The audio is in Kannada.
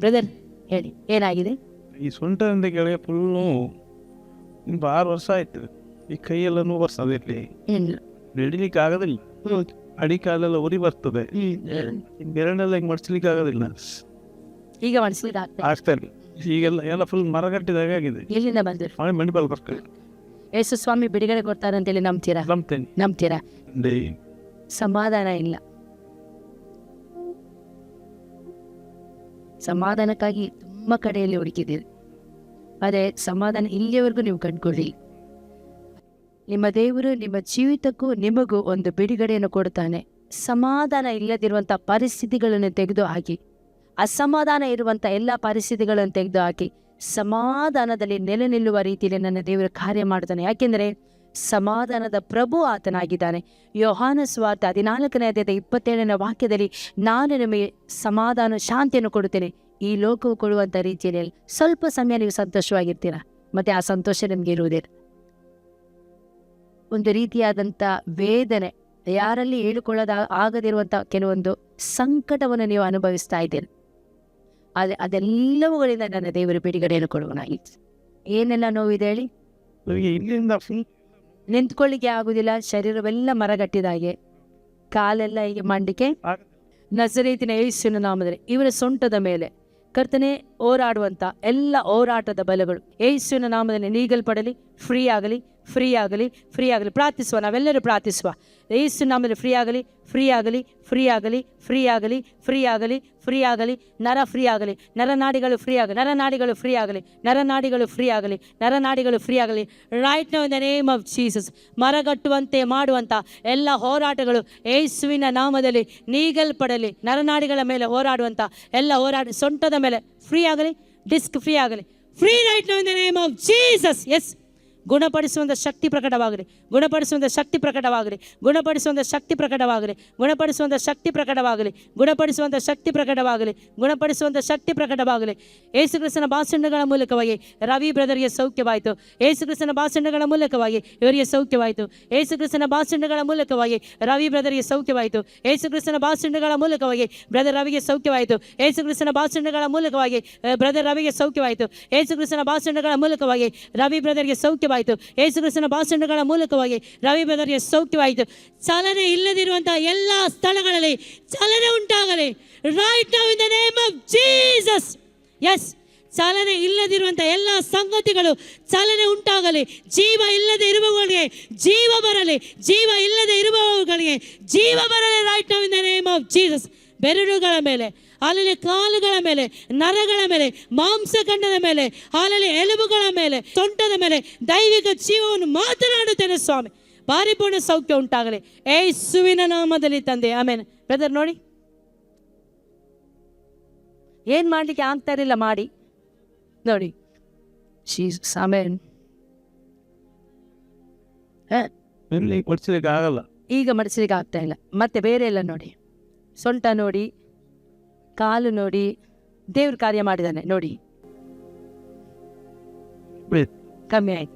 ಬ್ರದರ್ ಹೇಳಿ ಏನಾಗಿದೆ? ಈ ಸೊಂಟದಿಂದ ಕೆಳಗೆ ಫುಲ್ಲು 6 ವರ್ಷ ಆಯ್ತು. ಈ ಕೈಯೆಲ್ಲ ನೋವು ಬರ್ತದೆ, ಇಲ್ಲಿ ನಡಿಲಿಕ್ಕೆ ಆಗೋದಿಲ್ಲ. ಅಡಿಕಾಲೆಲ್ಲ ಉರಿ ಬರ್ತದೆ, ಬೆರಳೆಲ್ಲ ಹಿಂಗೆ ಮಡ್ಸ್ಲಿಕ್ಕೆ ಆಗೋದಿಲ್ಲ. ಈಗ ಮನಸ್ಸಿಗೆ ಆಗ್ತಾರೆ ಈಗೆಲ್ಲ ಫುಲ್ ಮರಗಟ್ಟಿದಾಗ ಆಗಿದೆ. ಎಲ್ಲಿಂದ ಬಂದಿರು? ಮಣಿಪಾಲ್ ಬರ್ತದೆ. ಯೇಸು ಸ್ವಾಮಿ ಬಿಡುಗಡೆ ಕೊಡ್ತಾರೆ ಅಂತೇಳಿ ನಂಬ್ತೀರಾ? ಸಮಾಧಾನ ಇಲ್ಲ. ಸಮಾಧಾನಕ್ಕಾಗಿ ತುಂಬ ಕಡೆಯಲ್ಲಿ ಹುಡುಕಿದ್ದೀರಿ, ಆದರೆ ಸಮಾಧಾನ ಇಲ್ಲಿಯವರೆಗೂ ನೀವು ಕಂಡುಕೊಳ್ಳಿ. ನಿಮ್ಮ ದೇವರು ನಿಮ್ಮ ಜೀವಿತಕ್ಕೂ ನಿಮಗೂ ಒಂದು ಬಿಡುಗಡೆಯನ್ನು ಕೊಡ್ತಾನೆ. ಸಮಾಧಾನ ಇಲ್ಲದಿರುವಂಥ ಪರಿಸ್ಥಿತಿಗಳನ್ನು ತೆಗೆದು ಹಾಕಿ, ಅಸಮಾಧಾನ ಇರುವಂಥ ಎಲ್ಲ ಪರಿಸ್ಥಿತಿಗಳನ್ನು ತೆಗೆದು ಹಾಕಿ ಸಮಾಧಾನದಲ್ಲಿ ನೆಲೆ ನಿಲ್ಲುವ ರೀತಿಯಲ್ಲಿ ನನ್ನ ದೇವರು ಕಾರ್ಯ ಮಾಡ್ತಾನೆ. ಯಾಕೆಂದರೆ ಸಮಾಧಾನದ ಪ್ರಭು ಆತನಾಗಿದ್ದಾನೆ. ಯೋಹಾನ ಸುವಾರ್ತೆ 14ನೇ ಅಧ್ಯಾಯದ 27ನೇ ವಾಕ್ಯದಲ್ಲಿ, ನಾನು ನಿಮಗೆ ಸಮಾಧಾನ ಶಾಂತಿಯನ್ನು ಕೊಡುತ್ತೇನೆ, ಈ ಲೋಕವು ಕೊಡುವಂಥ ರೀತಿಯಲ್ಲಿ ಸ್ವಲ್ಪ ಸಮಯ ನೀವು ಸಂತೋಷವಾಗಿರ್ತೀರ, ಮತ್ತೆ ಆ ಸಂತೋಷ ನಿಮಗೆ ಇರುವುದಿಲ್ಲ. ಒಂದು ರೀತಿಯಾದಂಥ ವೇದನೆ, ಯಾರಲ್ಲಿ ಆಗದಿರುವಂಥ ಕೆಲವೊಂದು ಸಂಕಟವನ್ನು ನೀವು ಅನುಭವಿಸ್ತಾ ಇದ್ದೀರಿ. ಆದರೆ ಅದೆಲ್ಲವುಗಳಿಂದ ನನ್ನ ದೇವರು ಬಿಡುಗಡೆಯನ್ನು ಕೊಡುವನಾಗಿತ್ತು. ಏನೆಲ್ಲ ನೋವಿದೆ ಹೇಳಿ? ಇಲ್ಲಿಂದ ನಿಂತ್ಕೊಳ್ಳಿಕ್ಕೆ ಆಗುದಿಲ್ಲ, ಶರೀರವೆಲ್ಲ ಮರಗಟ್ಟಿದಾಗೆ, ಕಾಲೆಲ್ಲ ಹೀಗೆ ಮಂಡಿಕೆ. ನಜರೇತಿನ ಯೇಸುವಿನ ನಾಮದಲ್ಲಿ ಇವರ ಸೊಂಟದ ಮೇಲೆ ಕರ್ತನೆ ಹೋರಾಡುವಂಥ ಎಲ್ಲ ಹೋರಾಟದ ಬಲಗಳು ಯೇಸುವಿನ ನಾಮದಲ್ಲಿ ನೀಗಲ್ಪಡಲಿ, ಫ್ರೀ ಆಗಲಿ, ಫ್ರೀ ಆಗಲಿ, ಫ್ರೀ ಆಗಲಿ. ಪ್ರಾರ್ಥಿಸುವ, ನಾವೆಲ್ಲರೂ ಪ್ರಾರ್ಥಿಸುವ. ಯೇಸು ನಾಮದಲ್ಲಿ ಫ್ರೀ ಆಗಲಿ, ಫ್ರೀ ಆಗಲಿ, ಫ್ರೀ ಆಗಲಿ, ಫ್ರೀ ಆಗಲಿ, ಫ್ರೀ ಆಗಲಿ, ಫ್ರೀ ಆಗಲಿ. ನರ ಫ್ರೀ ಆಗಲಿ, ನರನಾಡಿಗಳು ಫ್ರೀ ಆಗಲಿ, ನರನಾಡಿಗಳು ಫ್ರೀ ಆಗಲಿ, ನರನಾಡಿಗಳು ಫ್ರೀ ಆಗಲಿ, ನರನಾಡಿಗಳು ಫ್ರೀ ಆಗಲಿ. Right now in the name of Jesus. ಮರಗಟ್ಟುವಂತೆ ಮಾಡುವಂಥ ಎಲ್ಲ ಹೋರಾಟಗಳು ಯೇಸುವಿನ ನಾಮದಲ್ಲಿ ನೀಗಲ್ಪಡಲಿ. ನರನಾಡಿಗಳ ಮೇಲೆ ಹೋರಾಡುವಂಥ ಎಲ್ಲ ಸೊಂಟದ ಮೇಲೆ ಫ್ರೀ ಆಗಲಿ, ಡಿಸ್ಕ್ ಫ್ರೀ ಆಗಲಿ. Free right now in the name of Jesus. Yes, ಗುಣಪಡಿಸುವಂಥ ಶಕ್ತಿ ಪ್ರಕಟವಾಗಲಿ, ಗುಣಪಡಿಸುವಂಥ ಶಕ್ತಿ ಪ್ರಕಟವಾಗಲಿ, ಗುಣಪಡಿಸುವಂಥ ಶಕ್ತಿ ಪ್ರಕಟವಾಗಲಿ, ಗುಣಪಡಿಸುವಂಥ ಶಕ್ತಿ ಪ್ರಕಟವಾಗಲಿ, ಗುಣಪಡಿಸುವಂಥ ಶಕ್ತಿ ಪ್ರಕಟವಾಗಲಿ, ಗುಣಪಡಿಸುವಂಥ ಶಕ್ತಿ ಪ್ರಕಟವಾಗಲಿ. ಯೇಸು ಕ್ರಿಸ್ತನ ಭಾಷಣಗಳ ಮೂಲಕವಾಗಿ ರವಿ ಬ್ರದರ್ಗೆ ಸೌಖ್ಯವಾಯಿತು. ಯೇಸು ಕ್ರಿಸ್ತನ ಭಾಷಣಗಳ ಮೂಲಕವಾಗಿ ಇವರಿಗೆ ಸೌಖ್ಯವಾಯಿತು. ಯೇಸು ಕ್ರಿಸ್ತನ ಭಾಷಣಗಳ ಮೂಲಕವಾಗಿ ರವಿ ಬ್ರದರ್ಗೆ ಸೌಖ್ಯವಾಯಿತು. ಯೇಸು ಕ್ರಿಸ್ತನ ಭಾಷಣಗಳ ಮೂಲಕವಾಗಿ ಬ್ರದರ್ ರವಿಗೆ ಸೌಖ್ಯವಾಯಿತು. ಯೇಸು ಕ್ರಿಸ್ತನ ಭಾಷಣಗಳ ಮೂಲಕವಾಗಿ ಬ್ರದರ್ ರವಿಗೆ ಸೌಖ್ಯವಾಯಿತು. ಯೇಸು ಕ್ರಿಸ್ತನ ಭಾಷಣಗಳ ಮೂಲಕವಾಗಿ ರವಿ ಬ್ರದರ್ಗೆ ಸೌಖ್ಯವಾಯಿತು. ಯೇಸು ಕ್ರಿಸ್ತನ ಭಾಷಣಗಳ ಮೂಲಕವಾಗಿ ರವಿ ಬ್ರದರ್ಗೆ ಸೌಖ್ಯವಾಯಿತು. ಚಲನೆ ಇಲ್ಲದಿರುವಂತಹ ಎಲ್ಲ ಸ್ಥಳಗಳಲ್ಲಿ ಚಲನೆ ಉಂಟಾಗಲಿ. Right now in the name of Jesus. Yes, ಚಲನೆ ಇಲ್ಲದಿರುವಂಥ ಎಲ್ಲ ಸಂಗತಿಗಳು ಚಲನೆ ಉಂಟಾಗಲಿ. ಜೀವ ಇಲ್ಲದೆ ಇರುವವರಿಗೆ ಜೀವ ಬರಲಿ, ಜೀವ ಇಲ್ಲದೆ ಇರುವವರಿಗೆ ಜೀವ ಬರಲಿ. Right now in the name of Jesus. ಬೆರಳುಗಳ ಮೇಲೆ, ಅಲ್ಲಿ ಕಾಲುಗಳ ಮೇಲೆ, ನರಗಳ ಮೇಲೆ, ಮಾಂಸಖಂಡದ ಮೇಲೆ, ಅಲ್ಲಿ ಎಲುಬುಗಳ ಮೇಲೆ, ಸೊಂಟದ ಮೇಲೆ ದೈವಿಕ ಜೀವವನ್ನು ಮಾತನಾಡುತ್ತೇನೆ ಸ್ವಾಮಿ. ಪರಿಪೂರ್ಣ ಸೌಖ್ಯ ಉಂಟಾಗಲಿ ಯೇಸುವಿನ ನಾಮದಲ್ಲಿ ತಂದೆ, ಆಮೇನ್. ಬ್ರದರ್ ನೋಡಿ, ಏನು ಮಾಡಲಿಕ್ಕೆ ಆಗ್ತಾ ಇರಲಿಲ್ಲ, ಮಾಡಿ ನೋಡಿ. ಆಮೇನ್. ಆಗಲ್ಲ, ಈಗ ಮಡಿಸ್ಲಿಕ್ಕೆ ಆಗ್ತಾ ಇಲ್ಲ. ಮತ್ತೆ ಬೇರೆ ಎಲ್ಲ ನೋಡಿ, ಸೊಂಟ ನೋಡಿ, ಕಾಲು ನೋಡಿ, ದೇವ್ರ ಕಾರ್ಯ ಮಾಡಿದ್ದಾನೆ ನೋಡಿ, ಕಮ್ಮಿ ಆಯ್ತು.